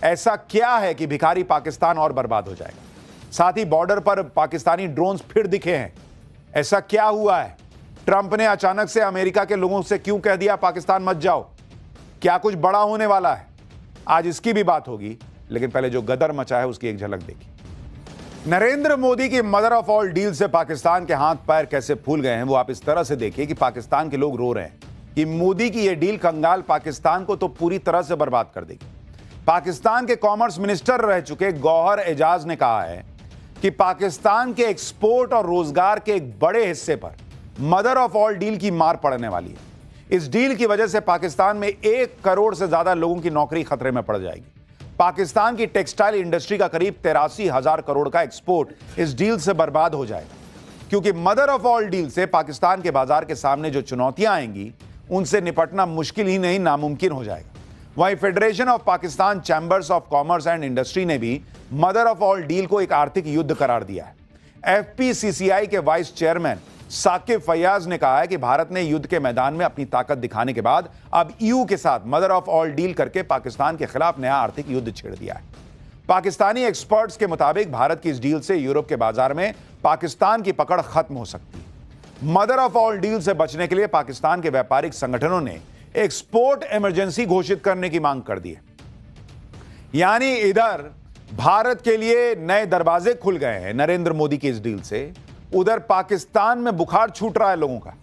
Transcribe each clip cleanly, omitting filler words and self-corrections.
ऐसा क्या है कि भिखारी पाकिस्तान और बर्बाद हो जाएगा? साथ ही बॉर्डर पर पाकिस्तानी ड्रोन्स फिर दिखे हैं। ऐसा क्या हुआ है? ट्रंप ने अचानक से अमेरिका के लोगों से क्यों कह दिया पाकिस्तान मत जाओ? क्या कुछ बड़ा होने वाला है? आज इसकी भी बात होगी, लेकिन पहले जो गदर मचा है उसकी एक झलक देखिए। नरेंद्र मोदी की मदर ऑफ ऑल डील से पाकिस्तान के हाथ पैर कैसे फूल गए हैं वो आप इस तरह से देखिए कि पाकिस्तान के लोग रो रहे हैं कि मोदी की यह डील कंगाल पाकिस्तान को तो पूरी तरह से बर्बाद कर देगी। पाकिस्तान के कॉमर्स मिनिस्टर रह चुके गौहर एजाज ने कहा है कि पाकिस्तान के एक्सपोर्ट और रोजगार के एक बड़े हिस्से पर मदर ऑफ ऑल डील की मार पड़ने वाली है। इस डील की वजह से पाकिस्तान में 1 करोड़ से ज्यादा लोगों की नौकरी खतरे में पड़ जाएगी। पाकिस्तान की टेक्सटाइल इंडस्ट्री का करीब 83,000 करोड़ का एक्सपोर्ट इस डील से बर्बाद हो जाएगा, क्योंकि मदर ऑफ ऑल डील से पाकिस्तान के बाजार के सामने जो चुनौतियां आएंगी उनसे निपटना मुश्किल ही नहीं नामुमकिन हो जाएगा। वहीं federation of Pakistan chambers of commerce and industry ने भी मदर ऑफ ऑल डील को एक आर्थिक युद्ध करार दिया है। एफपीसीसीआई के वाइस चेयरमैन साकिब फैयाज ने कहा है कि भारत ने युद्ध के मैदान में अपनी ताकत दिखाने के बाद अब ईयू के साथ मदर ऑफ ऑल डील करके पाकिस्तान के खिलाफ नया आर्थिक युद्ध छेड़ दिया है। पाकिस्तानी एक्सपर्ट्स के मुताबिक भारत की इस डील से यूरोप के बाजार में पाकिस्तान की पकड़ खत्म हो सकती है। मदर ऑफ ऑल डील से बचने के लिए पाकिस्तान के व्यापारिक संगठनों ने एक्सपोर्ट इमरजेंसी घोषित करने की मांग कर दी है। यानी इधर भारत के लिए नए दरवाजे खुल गए हैं नरेंद्र मोदी की इस डील से, उधर पाकिस्तान में बुखार छूट रहा है लोगों का।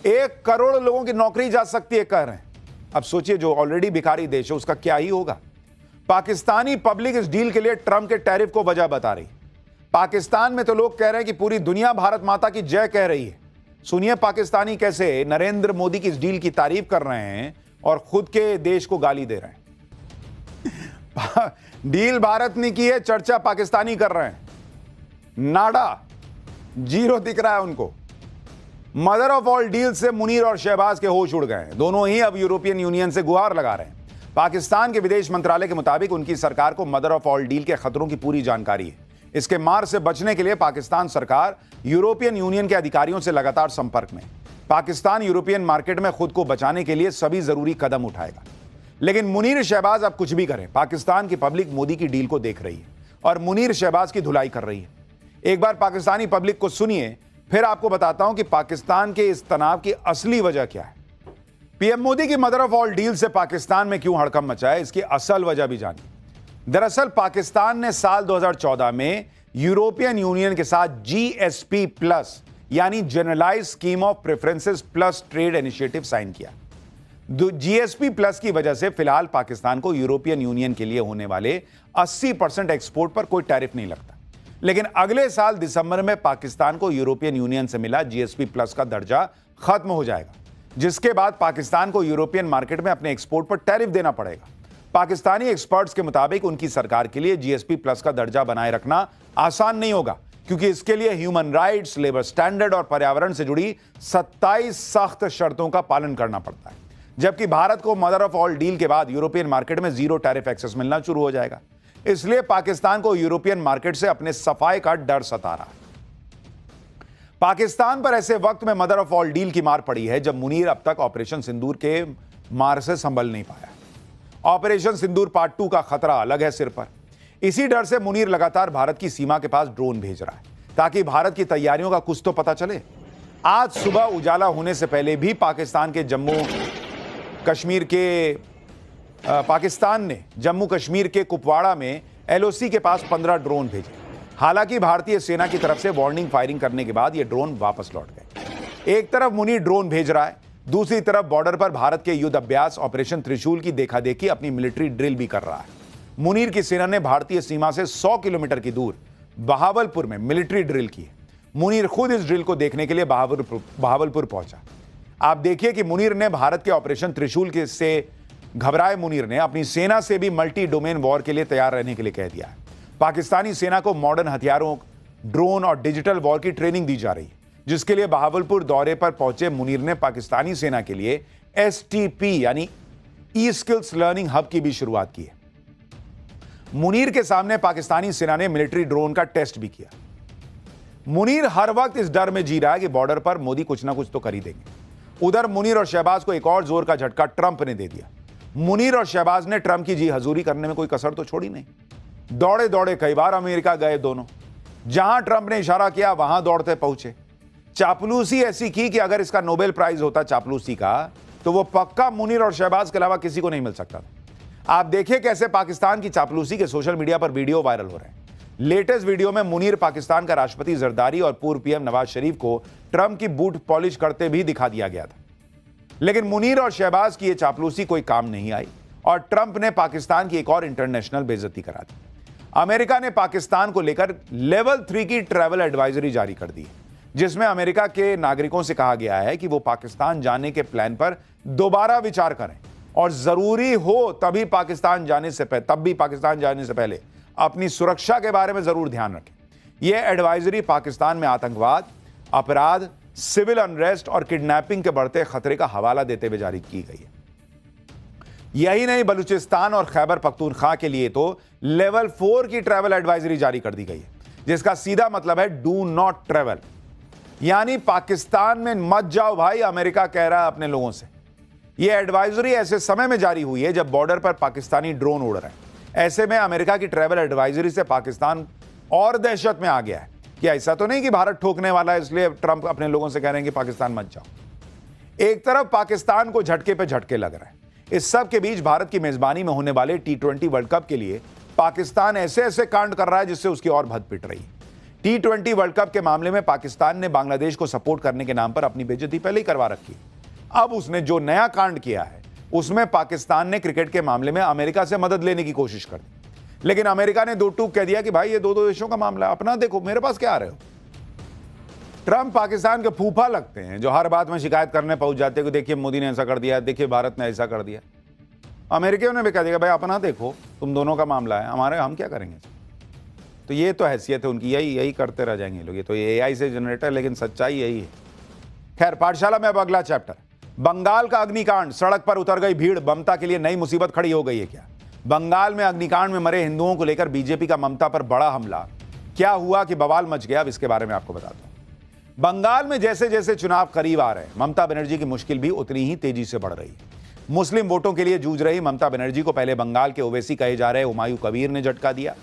1 करोड़ लोगों की नौकरी जा सकती है कह रहे हैं। अब सोचिए जो ऑलरेडी भिखारी देश है उसका क्या ही होगा। पाकिस्तानी पब्लिक इस डील के लिए ट्रंप के टैरिफ को वजह बता रही। पाकिस्तान में तो लोग कह रहे हैं कि पूरी दुनिया भारत माता की जय कह रही है। सुनिए पाकिस्तानी कैसे नरेंद्र मोदी की इस डील की तारीफ कर रहे हैं और खुद के देश को गाली दे रहे हैं। डील भारत ने की है, चर्चा पाकिस्तानी कर रहे हैं। नाडा जीरो दिख रहा है उनको। मदर ऑफ ऑल डील से मुनीर और शहबाज के होश उड़ गए हैं। दोनों ही अब यूरोपियन यूनियन से गुहार लगा रहे हैं। पाकिस्तान के विदेश मंत्रालय के मुताबिक उनकी सरकार को मदर ऑफ ऑल डील के खतरों की पूरी जानकारी है। इसके मार से बचने के लिए पाकिस्तान सरकार यूरोपियन यूनियन के अधिकारियों से लगातार संपर्क में। पाकिस्तान यूरोपियन मार्केट में खुद को बचाने के लिए सभी जरूरी कदम उठाएगा। लेकिन मुनीर शहबाज अब कुछ भी करें, पाकिस्तान की पब्लिक मोदी की डील को देख रही है और मुनीर शहबाज की धुलाई कर रही है। एक बार पाकिस्तानी पब्लिक को सुनिए, फिर आपको बताता हूं कि पाकिस्तान के इस तनाव की असली वजह क्या है। पीएम मोदी की मदर ऑफ ऑल डील से पाकिस्तान में क्यों हड़कंप मचा है, इसकी असल वजह भी जानिए। दरअसल पाकिस्तान ने साल 2014 में यूरोपियन यूनियन के साथ जीएसपी प्लस यानी generalise scheme of preferences plus trade initiative sign किया। जीएसपी प्लस की वजह से फिलहाल पाकिस्तान को यूरोपियन यूनियन के लिए होने वाले 80% एक्सपोर्ट पर कोई टैरिफ नहीं लगता। लेकिन अगले साल दिसंबर में पाकिस्तान को यूरोपियन यूनियन से मिला जीएसपी प्लस का दर्जा खत्म हो जाएगा, जिसके बाद पाकिस्तान को यूरोपियन मार्केट में अपने एक्सपोर्ट पर टैरिफ देना पड़ेगा। पाकिस्तानी एक्सपर्ट्स के मुताबिक उनकी सरकार के लिए जीएसपी प्लस का दर्जा बनाए रखना आसान नहीं होगा, क्योंकि इसके लिए ह्यूमन राइट्स, लेबर स्टैंडर्ड और पर्यावरण से जुड़ी 27 सख्त शर्तों का पालन करना पड़ता है। जबकि भारत को मदर ऑफ ऑल डील के बाद यूरोपियन मार्केट में जीरो टैरिफ एक्सेस मिलना शुरू हो जाएगा। इसलिए पाकिस्तान को यूरोपियन मार्केट से अपने सफाई का डर सता रहा है। पाकिस्तान पर ऐसे वक्त में मदर ऑफ ऑल डील की मार पड़ी है जब मुनीर अब तक ऑपरेशन सिंदूर के मार से संभल नहीं पाया। ऑपरेशन सिंदूर पार्ट 2 का खतरा अलग है सिर पर। इसी डर से मुनीर लगातार भारत की सीमा के पास ड्रोन भेज रहा है ताकि भारत की तैयारियों का कुछ तो पता चले। आज सुबह उजाला होने से पहले भी पाकिस्तान ने जम्मू कश्मीर के कुपवाड़ा में एलओसी के पास 15 ड्रोन भेजे। हालांकि भारतीय सेना की तरफ से वार्निंग फायरिंग करने के बाद ये ड्रोन वापस लौट गए। एक तरफ मुनीर ड्रोन भेज रहा है, दूसरी तरफ बॉर्डर पर भारत के युद्ध अभ्यास ऑपरेशन त्रिशूल की देखा देखी अपनी मिलिट्री ड्रिल भी कर रहा है। मुनीर की सेना ने भारतीय सीमा से 100 किलोमीटर की दूर बहावलपुर में मिलिट्री ड्रिल की है। मुनीर खुद इस ड्रिल को देखने के लिए बहावलपुर पहुंचा। आप देखिए कि मुनीर ने भारत के ऑपरेशन त्रिशूल के से घबराए मुनीर ने अपनी सेना से भी मल्टी डोमेन वॉर के लिए तैयार रहने के लिए कह दिया है। पाकिस्तानी सेना को मॉडर्न हथियारों, ड्रोन और डिजिटल वॉर की ट्रेनिंग दी जा रही है, जिसके लिए बहावलपुर दौरे पर पहुंचे मुनीर ने पाकिस्तानी सेना के लिए एसटीपी यानी ई स्किल्स लर्निंग हब की भी शुरुआत की है। मुनीर के सामने पाकिस्तानी सेना ने मिलिट्री ड्रोन का टेस्ट भी किया। मुनीर हर वक्त इस डर में जी रहा है कि बॉर्डर पर मोदी कुछ ना कुछ तो कर ही देंगे। उधर मुनीर और शहबाज को एक और जोर का झटका ट्रंप ने दे दिया। मुनीर और शहबाज ने ट्रंप की जी हजूरी करने में कोई कसर तो छोड़ी नहीं। दौड़े दौड़े कई बार अमेरिका गए दोनों, जहां ट्रंप ने इशारा किया वहां दौड़ते पहुंचे। चापलूसी ऐसी की कि अगर इसका नोबेल प्राइज होता चापलूसी का, तो वो पक्का मुनीर और शहबाज के अलावा किसी को नहीं मिल सकता था। आप देखिए कैसे पाकिस्तान की चापलूसी के सोशल मीडिया पर वीडियो वायरल हो रहे हैं। लेटेस्ट वीडियो में मुनीर पाकिस्तान का राष्ट्रपति जरदारी और पूर्व पीएम नवाज शरीफ को ट्रंप की बूट पॉलिश करते भी दिखा दिया गया था। लेकिन मुनीर और शहबाज की यह चापलूसी कोई काम नहीं आई और ट्रंप ने पाकिस्तान की एक और इंटरनेशनल बेइज्जती करा दी। अमेरिका ने पाकिस्तान को लेकर लेवल 3 की ट्रैवल एडवाइजरी जारी कर दी, जिसमें अमेरिका के नागरिकों से कहा गया है कि वो पाकिस्तान जाने के प्लान पर दोबारा विचार करें और जरूरी हो तब भी पाकिस्तान जाने से पहले अपनी सुरक्षा के बारे में जरूर ध्यान रखें। यह एडवाइजरी पाकिस्तान में आतंकवाद, अपराध, सिविल अनरेस्ट और किडनैपिंग के बढ़ते खतरे का हवाला देते हुए जारी की गई है। यही नहीं, बलूचिस्तान और खैबर पख्तूनख्वा के लिए तो लेवल 4 की ट्रैवल एडवाइजरी जारी कर दी गई है, जिसका सीधा मतलब है डू नॉट ट्रैवल, यानी पाकिस्तान में मत जाओ भाई, अमेरिका कह रहा है अपने लोगों से। यह एडवाइजरी ऐसे समय में जारी हुई है जब बॉर्डर पर पाकिस्तानी ड्रोन उड़ रहे हैं। ऐसे में अमेरिका की ट्रैवल एडवाइजरी से पाकिस्तान और दहशत में आ गया है कि ऐसा तो नहीं कि भारत ठोकने वाला है, इसलिए ट्रंप अपने लोगों से कह रहे हैं कि पाकिस्तान मत जाओ। एक तरफ पाकिस्तान को झटके पे झटके लग रहा है, इस सब के बीच भारत की मेजबानी में होने वाले T20 वर्ल्ड कप के लिए पाकिस्तान ऐसे ऐसे कांड कर रहा है जिससे उसकी और भद पिट रही है। T20 वर्ल्ड कप के मामले में पाकिस्तान ने बांग्लादेश को सपोर्ट करने के नाम पर अपनी बेइज्जती पहले ही करवा रखी है। अब उसने जो नया कांड किया है उसमें पाकिस्तान ने क्रिकेट के मामले में अमेरिका से मदद लेने की कोशिश कर दी, लेकिन अमेरिका ने दो टूक कह दिया कि भाई ये दो देशों का मामला है, अपना देखो, मेरे पास क्या आ रहे हो। ट्रंप पाकिस्तान के फूफा लगते हैं जो हर बात में शिकायत करने पहुंच जाते हैं कि देखिए मोदी ने ऐसा कर दिया, देखिए भारत ने ऐसा कर दिया। अमेरिकियों ने भी कह दिया भाई अपना देखो, तुम दोनों का मामला है, हम क्या करेंगे। तो ये तो हैसियत है उनकी, यही करते रह जाएंगे लोग। ये तो AI से जनरेटर, लेकिन सच्चाई यही है। खैर, पाठशाला में अब अगला चैप्टर, बंगाल का अग्निकांड, सड़क पर उतर गई भीड़, ममता के लिए नई मुसीबत खड़ी हो गई है क्या? बंगाल में अग्निकांड में मरे हिंदुओं को लेकर बीजेपी का ममता पर बड़ा हमला। क्या हुआ कि बवाल मच गया, अब इसके बारे में आपको बताता हूं। बंगाल में जैसे जैसे चुनाव करीब आ रहे हैं, ममता बनर्जी की मुश्किल भी उतनी ही तेजी से बढ़ रही है। मुस्लिम वोटों के लिए जूझ रही ममता बनर्जी को पहले बंगाल के ओवैसी कहे जा रहे हुमायूं कबीर ने झटका दिया।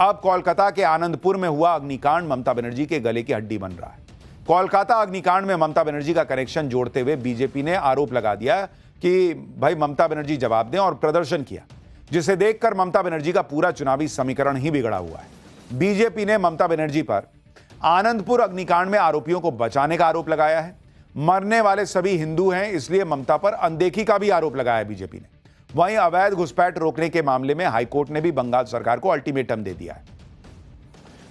अब कोलकाता के आनंदपुर में हुआ अग्निकांड ममता बनर्जी के गले की हड्डी बन रहा है। कोलकाता अग्निकांड में ममता बनर्जी का कनेक्शन जोड़ते हुए बीजेपी ने आरोप लगा दिया कि भाई ममता बनर्जी जवाब दें और प्रदर्शन किया, जिसे देखकर ममता बनर्जी का पूरा चुनावी समीकरण ही बिगड़ा हुआ है। बीजेपी ने ममता बनर्जी पर आनंदपुर अग्निकांड में आरोपियों को बचाने का आरोप लगाया है। मरने वाले सभी हिंदू हैं, इसलिए ममता पर अनदेखी का भी आरोप लगाया है बीजेपी ने। वहीं अवैध घुसपैठ रोकने के मामले में हाईकोर्ट ने भी बंगाल सरकार को अल्टीमेटम दे दिया है।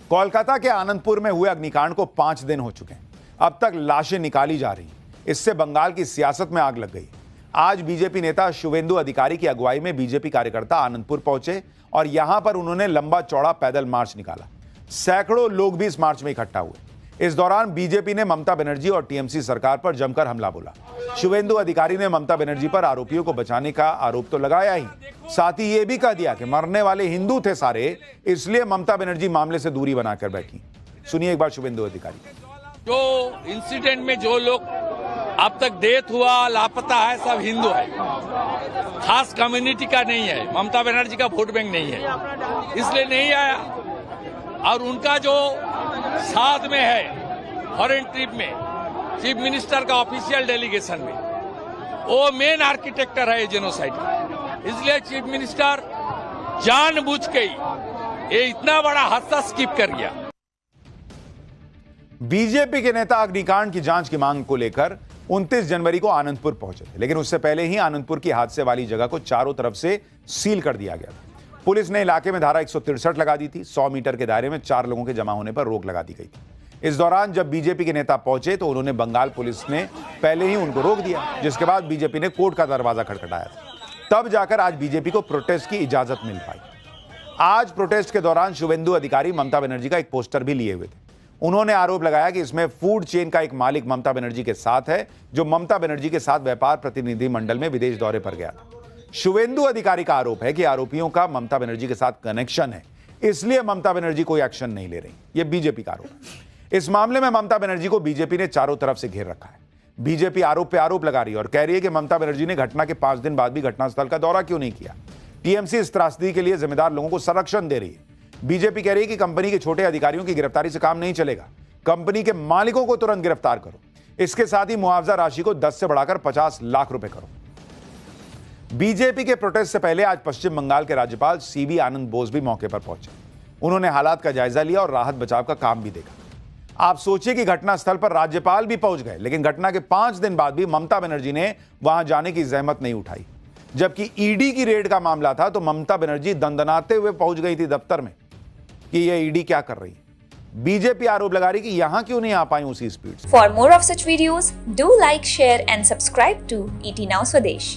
कोलकाता के आनंदपुर में हुए अग्निकांड को 5 दिन हो चुके हैं, अब तक लाशें निकाली जा रही। इससे बंगाल की सियासत में आग लग गई। आज बीजेपी नेता शुवेंदु अधिकारी की अगुवाई में बीजेपी कार्यकर्ता आनंदपुर पहुंचे और यहां पर उन्होंने लंबा चौड़ा पैदल मार्च निकाला। सैकड़ों लोग भी इस मार्च में इकट्ठा हुए। इस दौरान बीजेपी ने ममता बनर्जी और टीएमसी सरकार पर जमकर हमला बोला। शुवेंदु अधिकारी ने ममता बनर्जी पर आरोपियों को बचाने का आरोप तो लगाया ही, साथ ही यह भी कह दिया कि मरने वाले हिंदू थे सारे, इसलिए ममता बनर्जी मामले से दूरी बनाकर बैठी। सुनिए एक बार शुवेंदु अधिकारी। जो इंसिडेंट में जो लोग अब तक डेथ हुआ, लापता है, सब हिंदू है, खास कम्युनिटी का नहीं है। ममता बनर्जी का वोट बैंक नहीं है, इसलिए नहीं आया। और उनका जो साथ में है फॉरेन ट्रिप में, चीफ मिनिस्टर का ऑफिशियल डेलीगेशन में, वो मेन आर्किटेक्टर है जेनोसाइड का। इसलिए चीफ मिनिस्टर जानबूझ के ये इतना बड़ा हादसा स्किप कर गया। बीजेपी के नेता अग्निकांड की जांच की मांग को लेकर 29 जनवरी को आनंदपुर पहुंचे थे, लेकिन उससे पहले ही आनंदपुर की हादसे वाली जगह को चारों तरफ से सील कर दिया गया था। पुलिस ने इलाके में धारा 163 लगा दी थी। 100 मीटर के दायरे में 4 लोगों के जमा होने पर रोक लगा दी गई थी। इस दौरान जब बीजेपी के नेता पहुंचे तो उन्होंने बंगाल पुलिस ने पहले ही उनको रोक दिया, जिसके बाद बीजेपी ने कोर्ट का दरवाजा खटखटाया था। तब जाकर आज बीजेपी को प्रोटेस्ट की इजाजत मिल पाई। आज प्रोटेस्ट के दौरान शुवेंदु अधिकारी ममता बनर्जी का एक पोस्टर भी लिए हुए थे। उन्होंने आरोप लगाया कि इसमें फूड चेन का एक मालिक ममता बनर्जी के साथ है, जो ममता बनर्जी के साथ व्यापार प्रतिनिधिमंडल में विदेश दौरे पर गया था। शुवेंदु अधिकारी का आरोप है कि आरोपियों का ममता बनर्जी के साथ कनेक्शन है, इसलिए ममता बनर्जी कोई एक्शन नहीं ले रही। यह बीजेपी का आरोप है। इस मामले में ममता बनर्जी को बीजेपी ने चारों तरफ से घेर रखा है। बीजेपी आरोप पे आरोप लगा रही है और कह रही है कि ममता बनर्जी ने घटना के 5 दिन बाद भी घटनास्थल का दौरा क्यों नहीं किया। टीएमसी इस त्रासदी के लिए जिम्मेदार लोगों को संरक्षण दे रही है। बीजेपी कह रही है कि कंपनी के छोटे अधिकारियों की गिरफ्तारी से काम नहीं चलेगा, कंपनी के मालिकों को तुरंत गिरफ्तार करो। इसके साथ ही मुआवजा राशि को 10 से बढ़ाकर 50 लाख रुपए करो। बीजेपी के प्रोटेस्ट से पहले आज पश्चिम बंगाल के राज्यपाल सीवी आनंद बोस भी मौके पर पहुंचे। उन्होंने हालात का जायजा लिया और राहत बचाव का काम भी देखा। आप सोचिए कि घटनास्थल पर राज्यपाल भी पहुंच गए, लेकिन घटना के 5 दिन बाद भी ममता बनर्जी ने वहां जाने की जहमत नहीं उठाई। जबकि ईडी की रेड का मामला था तो ममता बनर्जी दंदनाते हुए पहुंच गई थी दफ्तर में कि ये ईडी क्या कर रही है। बीजेपी आरोप लगा रही कि यहां क्यों नहीं आ पाई उसी स्पीड से। For more of such videos, do like, share and subscribe to ET Now Swadesh.